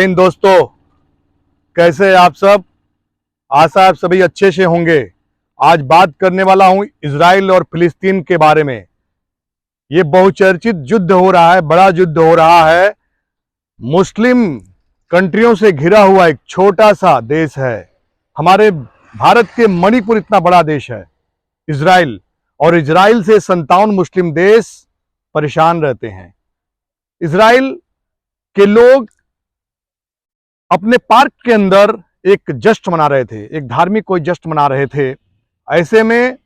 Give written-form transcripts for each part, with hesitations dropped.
इन दोस्तों, कैसे हैं आप सब। आशा आप सभी अच्छे से होंगे। आज बात करने वाला हूं इजराइल और फिलिस्तीन के बारे में। ये बहुचर्चित युद्ध हो रहा है, बड़ा युद्ध हो रहा है। मुस्लिम कंट्रियों से घिरा हुआ एक छोटा सा देश है। हमारे भारत के मणिपुर इतना बड़ा देश है इजराइल, और इजराइल से 57 मुस्लिम देश परेशान रहते हैं। इजराइल के लोग अपने पार्क के अंदर एक जश्न मना रहे थे, एक धार्मिक कोई जश्न मना रहे थे। ऐसे में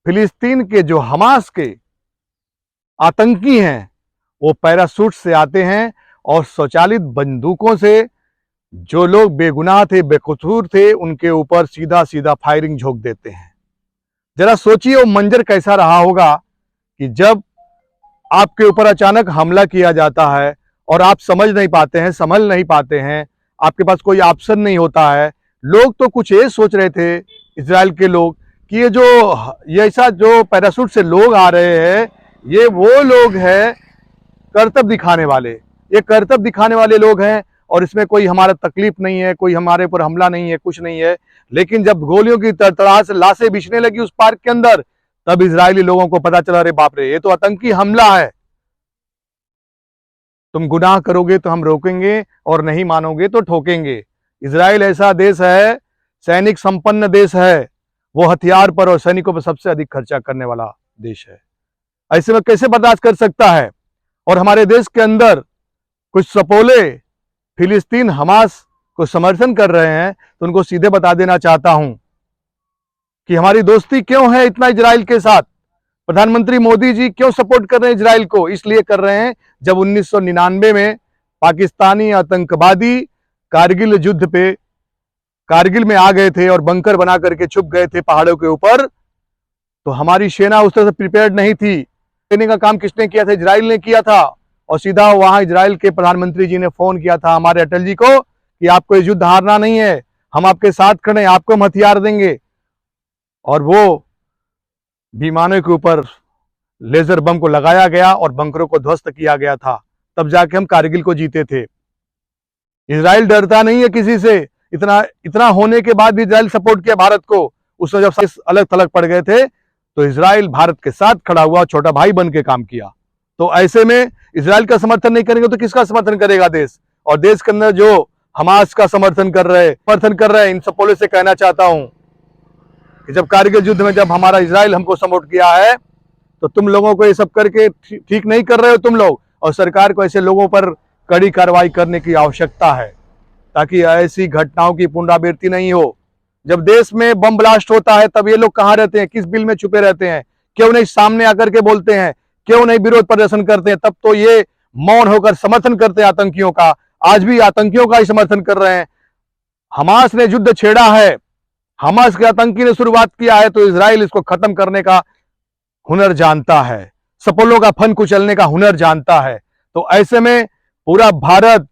फिलिस्तीन के जो हमास के आतंकी हैं, वो पैराशूट से आते हैं और स्वचालित बंदूकों से जो लोग बेगुनाह थे, बेकसूर थे, उनके ऊपर सीधा सीधा फायरिंग झोंक देते हैं। जरा सोचिए वो मंजर कैसा रहा होगा कि जब आपके ऊपर अचानक हमला किया जाता है और आप समझ नहीं पाते हैं, संभल नहीं पाते हैं, आपके पास कोई ऑप्शन नहीं होता है। लोग तो कुछ ये सोच रहे थे इजराइल के लोग कि ये ऐसा जो पैराशूट से लोग आ रहे हैं, ये वो लोग हैं करतब दिखाने वाले, ये करतब दिखाने वाले लोग हैं और इसमें कोई हमारा तकलीफ नहीं है, कोई हमारे ऊपर हमला नहीं है, कुछ नहीं है। लेकिन जब गोलियों की तड़तड़ाहट से लाशें बिछने लगी उस पार्क के अंदर, तब इजरायली लोगों को पता चला, अरे बाप रे, ये तो आतंकी हमला है। तुम गुनाह करोगे तो हम रोकेंगे और नहीं मानोगे तो ठोकेंगे। इजराइल ऐसा देश है, सैनिक संपन्न देश है, वो हथियार पर और सैनिकों पर सबसे अधिक खर्चा करने वाला देश है। ऐसे में कैसे बर्दाश्त कर सकता है। और हमारे देश के अंदर कुछ सपोले फिलिस्तीन हमास को समर्थन कर रहे हैं, तो उनको सीधे बता देना चाहता हूं कि हमारी दोस्ती क्यों है इतना इजराइल के साथ। प्रधानमंत्री मोदी जी क्यों सपोर्ट कर रहे हैं इजराइल को? इसलिए कर रहे हैं, जब 1999 में पाकिस्तानी आतंकवादी कारगिल युद्ध पे कारगिल में आ गए थे और बंकर बना करके छुप गए थे पहाड़ों के ऊपर, तो हमारी सेना उस तरह से प्रिपेयर्ड नहीं थी। देने का काम किसने किया था? इजराइल ने किया था। और सीधा वहां इजराइल के प्रधानमंत्री जी ने फोन किया था हमारे अटल जी को कि आपको इस युद्ध हारना नहीं है, हम आपके साथ खड़े हैं, आपको हम हथियार देंगे। और वो विमानों के ऊपर लेजर बम को लगाया गया और बंकरों को ध्वस्त किया गया था, तब जाके हम कारगिल को जीते थे। इजराइल डरता नहीं है किसी से। इतना होने के बाद भी इजराइल सपोर्ट किया भारत को। उसमें जब अलग थलग पड़ गए थे तो इजराइल भारत के साथ खड़ा हुआ, छोटा भाई बन के काम किया। तो ऐसे में इजराइल का समर्थन नहीं करेंगे तो किसका समर्थन करेगा देश? और देश के अंदर जो हमास का समर्थन कर रहे हैं, इन सपोले से कहना चाहता हूं कि जब कारगिल युद्ध में जब हमारा इजराइल हमको सपोर्ट किया है, तो तुम लोगों को ये सब करके ठीक नहीं कर रहे हो तुम लोग। और सरकार को ऐसे लोगों पर कड़ी कार्रवाई करने की आवश्यकता है, ताकि ऐसी घटनाओं की पुनरावृत्ति नहीं हो। जब देश में बम ब्लास्ट होता है, तब ये लोग कहाँ रहते हैं? किस बिल में छुपे रहते हैं? क्यों नहीं सामने आकर के बोलते हैं? क्यों नहीं विरोध प्रदर्शन करते हैं? तब तो ये मौन होकर समर्थन करते हैं आतंकियों का। आज भी आतंकियों का ही समर्थन कर रहे हैं। हमास ने युद्ध छेड़ा है, हमास के आतंकी ने शुरुआत किया है, तो इजराइल इसको खत्म करने का हुनर जानता है, सपोलों का फन कुचलने का हुनर जानता है। तो ऐसे में पूरा भारत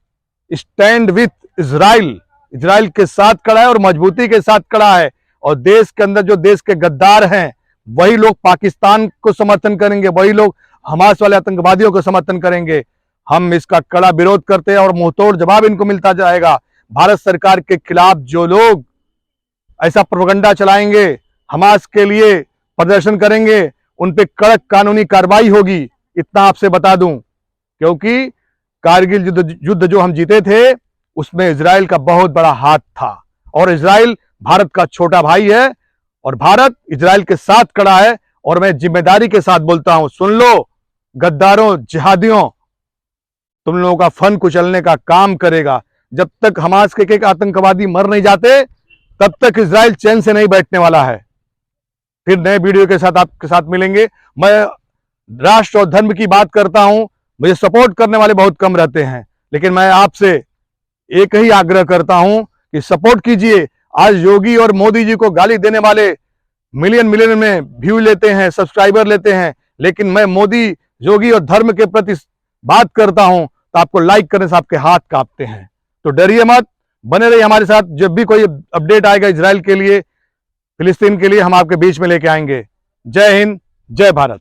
स्टैंड विथ इजराइल के साथ खड़ा है और मजबूती के साथ खड़ा है। और देश के अंदर जो देश के गद्दार हैं, वही लोग पाकिस्तान को समर्थन करेंगे, वही लोग हमास वाले आतंकवादियों को समर्थन करेंगे। हम इसका कड़ा विरोध करते हैं और मुंहतोड़ जवाब इनको मिलता जाएगा। भारत सरकार के खिलाफ जो लोग ऐसा प्रोपगंडा चलाएंगे, हमास के लिए प्रदर्शन करेंगे, उन पे कड़क कानूनी कार्रवाई होगी, इतना आपसे बता दूं। क्योंकि कारगिल युद्ध जो हम जीते थे, उसमें इजराइल का बहुत बड़ा हाथ था। और इजराइल भारत का छोटा भाई है और भारत इजराइल के साथ खड़ा है। और मैं जिम्मेदारी के साथ बोलता हूं, सुन लो गद्दारों, जिहादियों, तुम लोगों का फन कुचलने का काम करेगा। जब तक हमास के एक आतंकवादी मर नहीं जाते, तब तक इजराइल चैन से नहीं बैठने वाला है। फिर नए वीडियो के साथ आपके साथ मिलेंगे। मैं राष्ट्र और धर्म की बात करता हूं, मुझे सपोर्ट करने वाले बहुत कम रहते हैं, लेकिन मैं आपसे एक ही आग्रह करता हूं कि सपोर्ट कीजिए। आज योगी और मोदी जी को गाली देने वाले मिलियन में व्यू लेते हैं, सब्सक्राइबर लेते हैं, लेकिन मैं मोदी, योगी और धर्म के प्रति बात करता हूं तो आपको लाइक करने से आपके हाथ कांपते हैं। तो डरिए मत, बने रहिए हमारे साथ। जब भी कोई अपडेट आएगा इजराइल के लिए, फिलिस्तीन के लिए, हम आपके बीच में लेके आएंगे। जय हिंद, जय भारत।